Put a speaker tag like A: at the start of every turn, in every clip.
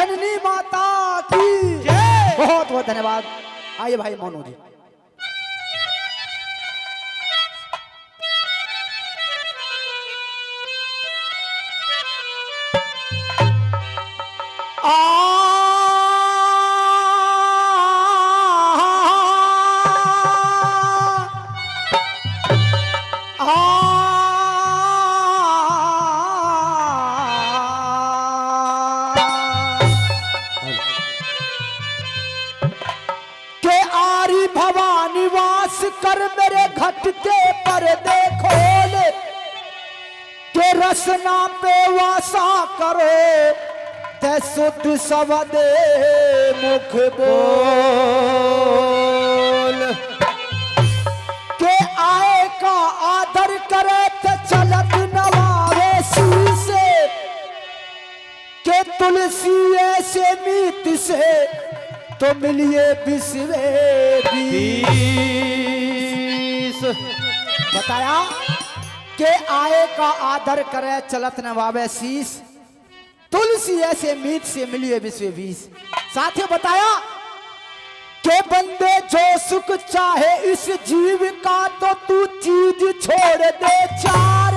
A: जननी माता की जय। बहुत बहुत धन्यवाद। आइए भाई मोनू जी। भवानी वास कर मेरे घट के पर्दे खोल के रसना पे वासा करो ते सुध सवदे मुख बोल के आए का आदर करे ते चलत नवारे शीसे के तुलसी ऐसे मीत से तो मिलिए बिस्वे बीस। बताया के आए का आदर करे चलत नवावे शीस तुलसी ऐसे मीत से मिलिए विश्व बीस। साथ ही बताया के बंदे जो सुख चाहे इस जीव का तो तू चीज छोड़ दे चार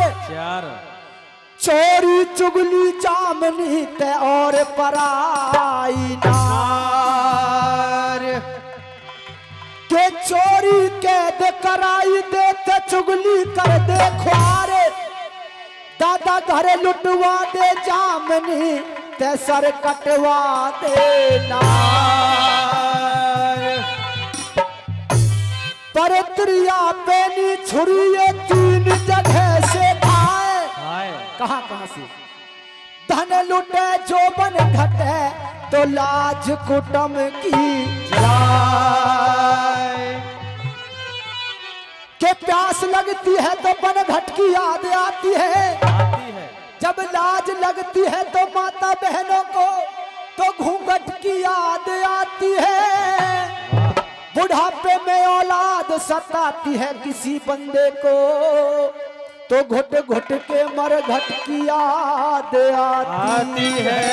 A: चोरी चुगली जामनी ते और पराई नार के चोरी कैद कराई दे ते चुगली कर दे ख्वार दादा घर लुटवा दे जामनी ते सर कटवा दे नार पर त्रिया पेनी छुरी तीन जगह से कहां कहां से धन लुटे जो बन घटे तो लाज कुटम की जाए के प्यास लगती है तो बन घट की याद आती है जब लाज लगती है तो माता बहनों को तो घूंघट की याद आती है बुढ़ापे में औलाद सताती है किसी बंदे को तो घुट घुट के मर घट की याद आती है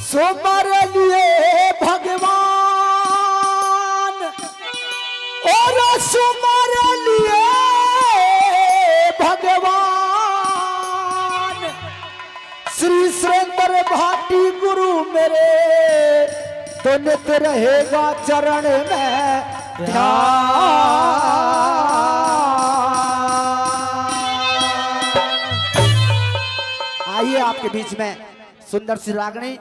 A: सो मर लिए भगवान और सुमर लिए भगवान श्री सुरेंद्र भाटी गुरु मेरे तो नित रहेगा चरण में आइए आपके बीच में सुंदर सी रागनी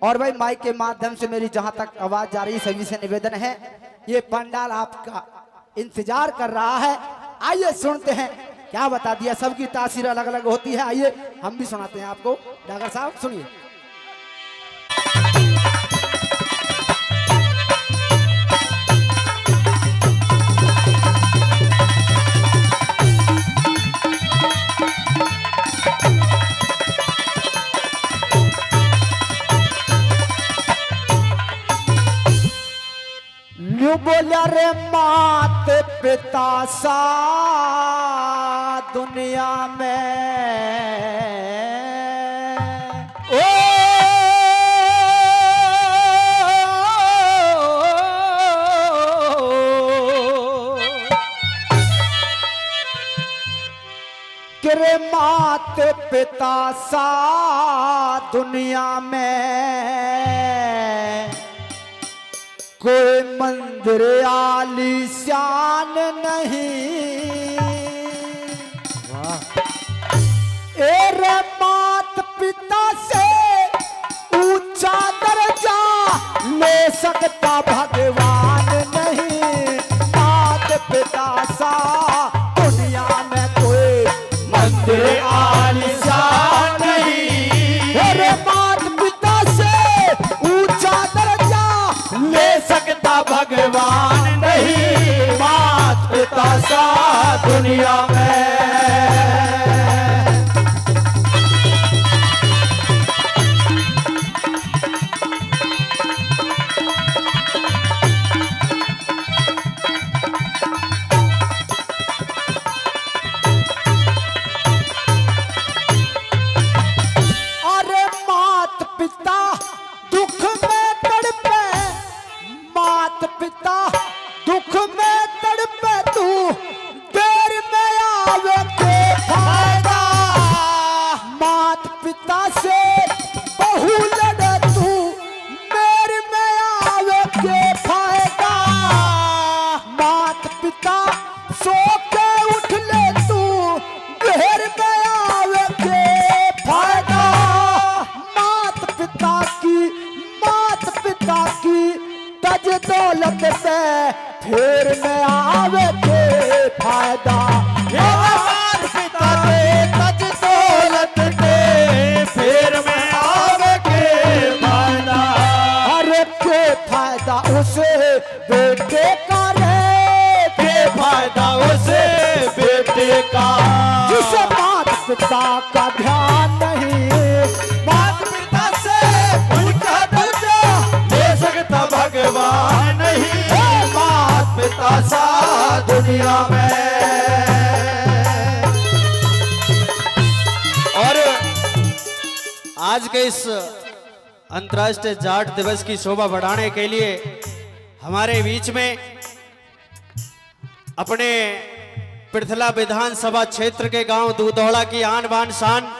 A: और भाई माइक के माध्यम से मेरी जहां तक आवाज जा रही सभी से निवेदन है ये पंडाल आपका इंतजार कर रहा है। आइए सुनते हैं क्या बता दिया सबकी तासीर अलग अलग होती है। आइए हम भी सुनाते हैं आपको। डागर साहब सुनिए। बोला रे मात पिता सा दुनिया में ओ रे मात पिता सा दुनिया में कोई मंदिर आलीशान नहीं रे मात पिता से ऊंचा दर्जा ले सकता भगवान नहीं मात पिता सा दुनिया में कोई मंदिर आलीशान नहीं रे मात पिता से ऊंचा दर्जा ले सकता भगवान नहीं मात पिता सा दुनिया में। अरे पिता से बहु लड़े तू मेरे में आवे के फायदा। मात पिता सो के उठ ले तू मेरे में आवे के फायदा। मात पिता की तज दौलत से फिर में आवे के फायदा।
B: मात पिता के तज दौलत से फिर में आवे के फायदा।
A: अरे के फायदा उसे बेटे का रे,
B: के फायदा उसे बेटे का
A: जिसे मात पिता का ध्यान नहीं।
B: मात पिता से उनका दर्जा ले सकता भगवान नहीं। मात पिता सा दुनिया में। और आज के इस अंतर्राष्ट्रीय जाट दिवस की शोभा बढ़ाने के लिए हमारे बीच में अपने पृथला विधानसभा क्षेत्र के गांव दूधौड़ा की आन बान शान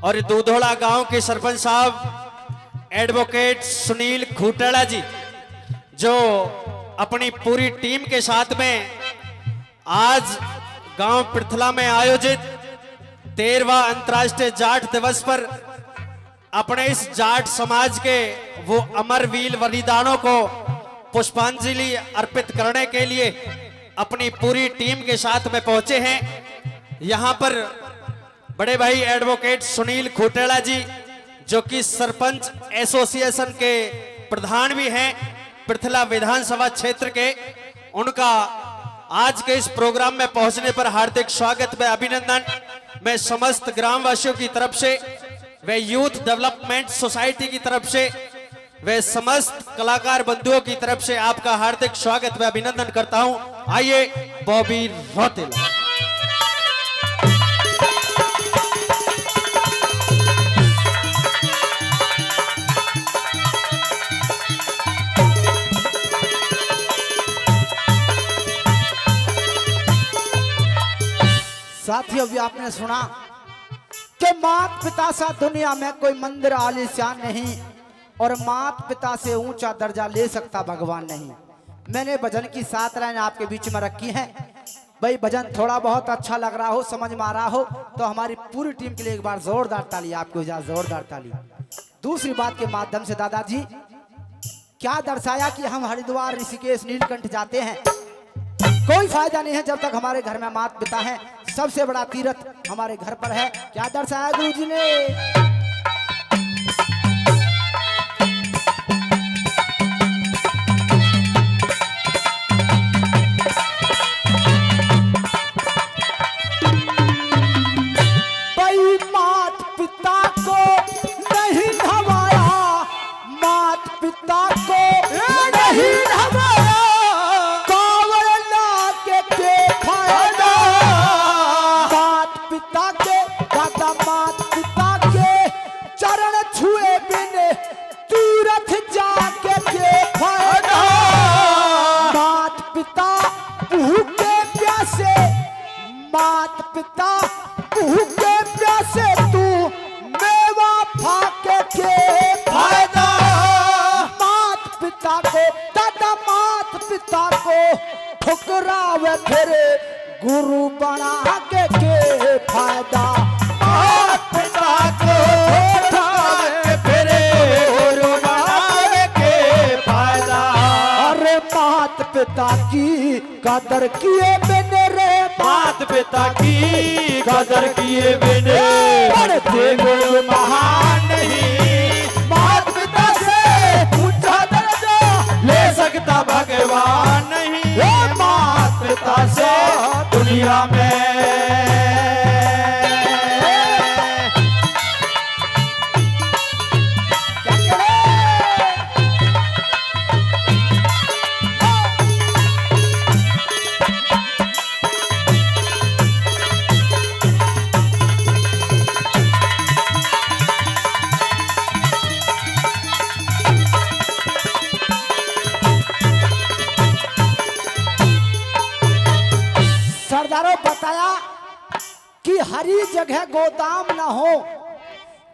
B: और दूधौड़ा गांव के सरपंच साहब एडवोकेट सुनील खूटेला जी, जो अपनी पूरी टीम के साथ में आज गांव पृथला में आयोजित 13वां अंतर्राष्ट्रीय जाट दिवस पर अपने इस जाट समाज के वो अमर वीर बलिदानों को पुष्पांजलि अर्पित करने के लिए अपनी पूरी टीम के साथ में पहुंचे हैं। यहां पर बड़े भाई एडवोकेट सुनील खूटेला जी, जो कि सरपंच एसोसिएशन के प्रधान भी हैं पृथला विधानसभा क्षेत्र के, उनका आज के इस प्रोग्राम में पहुंचने पर हार्दिक स्वागत व अभिनंदन मैं समस्त ग्रामवासियों की तरफ से, वे यूथ डेवलपमेंट सोसाइटी की तरफ से, वे समस्त कलाकार बंधुओं की तरफ से आपका हार्दिक स्वागत व अभिनंदन करता हूं। आइए बॉबी रौतेला।
A: साथियों, अभी आपने सुना कि मात पिता सा दुनिया में कोई मंदिर आलीशान नहीं और मात पिता से ऊंचा दर्जा ले सकता भगवान नहीं। मैंने भजन की 7 लाइन आपके बीच में रखी है। भाई भजन थोड़ा बहुत अच्छा लग रहा हो, समझ में आ रहा हो तो हमारी पूरी टीम के लिए एक बार जोरदार ताली, आपको जोरदार ताली। दूसरी बात के माध्यम से दादाजी क्या दर्शाया कि हम हरिद्वार ऋषिकेश नीलकंठ जाते हैं, कोई फायदा नहीं है जब तक हमारे घर में माता पिता है। सबसे बड़ा तीर्थ हमारे घर पर है। क्या दर्शाया गुरुजी ने? भाई मात पिता को नहीं नवाया, मात पिता को नहीं नवाया, मात पिता के चरण छुए बिन तीर्थ जाके के फायदा। मात पिता भूखे प्यासे, मात पिता भूखे प्यासे तू मेवा फाके के फायदा। मात पिता को दादा, मात पिता को ठुकरावे फिर गुरु बना के फायदा।
B: मात पिता को उठावे फिरे गुरु बनावे के फायदा।
A: अरे मात पिता की कदर किए बिन रे,
B: मात पिता की कदर किए बिन बढ़ते गुरु महान नहीं। मात पिता से ऊंचा दर्जा ले सकता भगवान नहीं। मात पिता से दुनिया में
A: सरदारों बताया कि हरी जगह गोदाम ना हो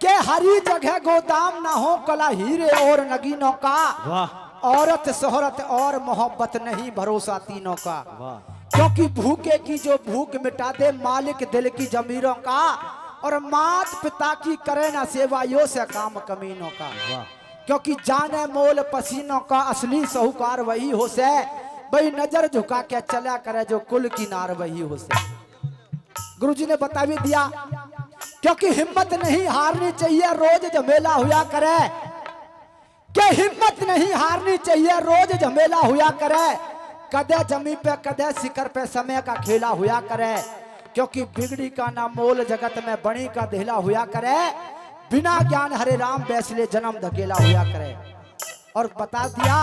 A: के हरी जगह गोदाम ना हो कला हीरे और नगीनों का।
B: वाह
A: औरत शोहरत और मोहब्बत नहीं भरोसा तीनों का।
B: वाह
A: क्योंकि भूखे की जो भूख मिटा दे मालिक दिल की जमीरों का। और मात पिता की करे ना सेवा यो से काम कमीनों का।
B: वाह
A: क्योंकि जाने मोल पसीनों का असली साहूकार वही हो से। भाई नजर झुका के चला करे जो कुल की नार वही हो से। गुरुजी ने बता भी दिया क्योंकि हिम्मत नहीं हारनी चाहिए रोज झमेला हुआ करे। के हिम्मत नहीं हारनी चाहिए रोज झमेला हुआ करे। कदे जमी पे कदे शिखर पे समय का खेला हुआ करे। क्योंकि बिगड़ी का ना मोल जगत में बणी का देहला हुआ करे। बिना ज्ञान हरे राम बैसले जन्म धकेला हुआ करे। और बता दिया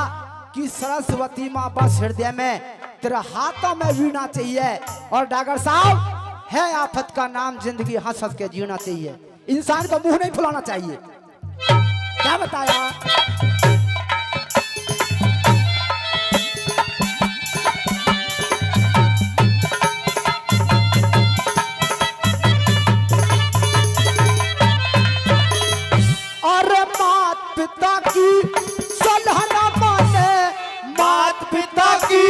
A: कि सरस्वती माँ बस हृदय में तेरा हाथों में वीणा चाहिए। और डॉक्टर साहब है आफत का नाम जिंदगी हंस हंस के जीना चाहिए। इंसान को मुंह नहीं फुलाना चाहिए। क्या बताया? पिता की सलाह ना माने, मात पिता की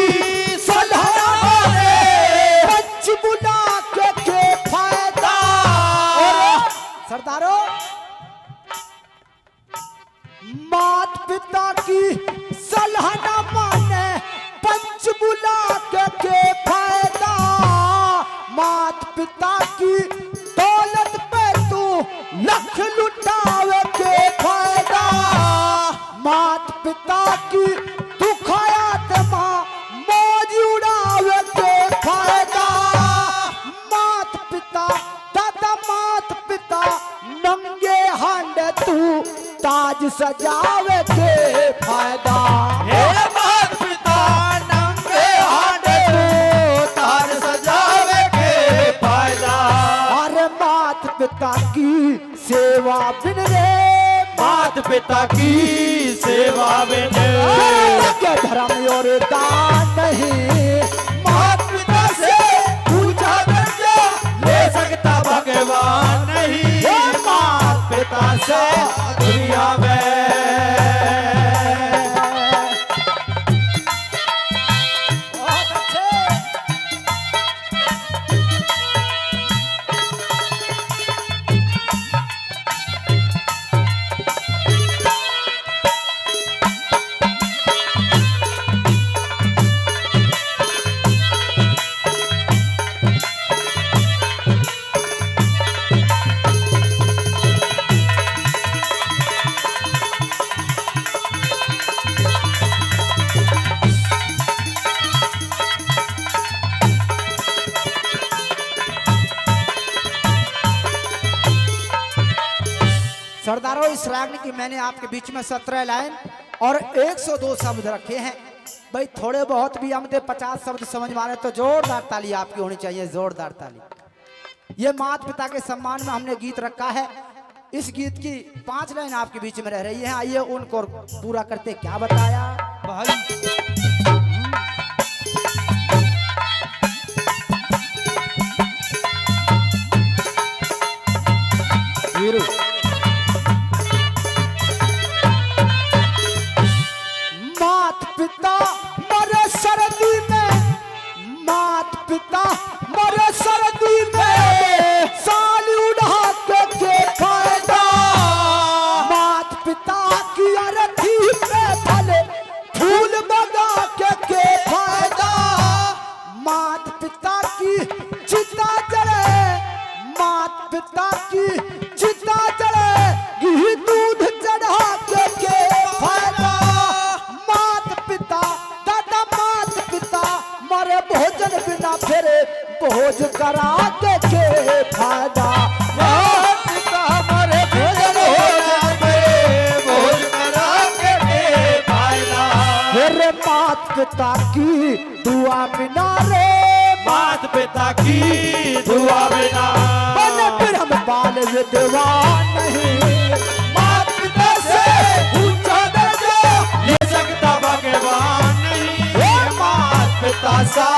A: सलाह ना माने, बच बुला के फायदा। सरदारों मात पिता की सलाह ना माने, पंच बुला के फायदा। मात पिता की दौलत पे तू लख लुटावे के फायदा। मात पिता की दुखायात माँ मौज उड़ावे के फायदा। मात पिता दादा मात पिता नंगे हांडे तू ताज सजावे के फायदा।
B: मात पिता नंगे हांडे तू ताज सजावे के फायदा।
A: अरे मात पिता की सेवा बिन रे,
B: मात पिता की सेवा बिन
A: के धर्म और दान नहीं।
B: मात पिता से पूछा दर्जा ले सकता भगवान नहीं। मात पिता से दुनिया में
A: बहुत अच्छे। सरदारों इस रागनी की मैंने आपके बीच में 17 लाइन और 102 शब्द रखे हैं। भाई थोड़े बहुत भी हम 50 शब्द समझ में आ रहे तो जोरदार ताली आपकी होनी चाहिए, जोरदार ताली। ये माता पिता के सम्मान में हमने गीत रखा है। इस गीत की 5 लाइन आपके बीच में रह रही है। आइए उनको पूरा करते। क्या बताया भाई? मात पिता मरे सर्दी में, मात पिता मरे सर्दी में साल उड़ा के फायदा। मात पिता की अरथी पे फल फूल बगा के फायदा। मात पिता की चिता जले, मात पिता की चिता जले घी दूध चढ़ा के फायदा। मात पिता दादा मात पिता मरे भोजन बिना फेरे भोज करा के फायदा।
B: मात पिता मरे भोजन हो जाए भोज करा के फायदा।
A: मेरे मात पिता की दुआ बिना रे,
B: मात पिता की दुआ बिना
A: बने फिर हम बाल विधवा नहीं।
B: मात पिता से ऊंचा दर्जा ले सकता भगवान नहीं। मात पिता सा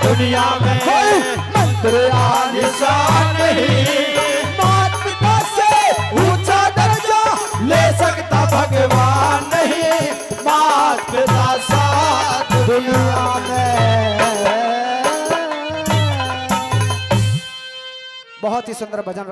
B: दुनिया में
A: कोई मंत्र आलिशान
B: निशान नहीं।
A: मात पिता से ऊंचा दुनिया में। बहुत ही सुंदर भजन रहा।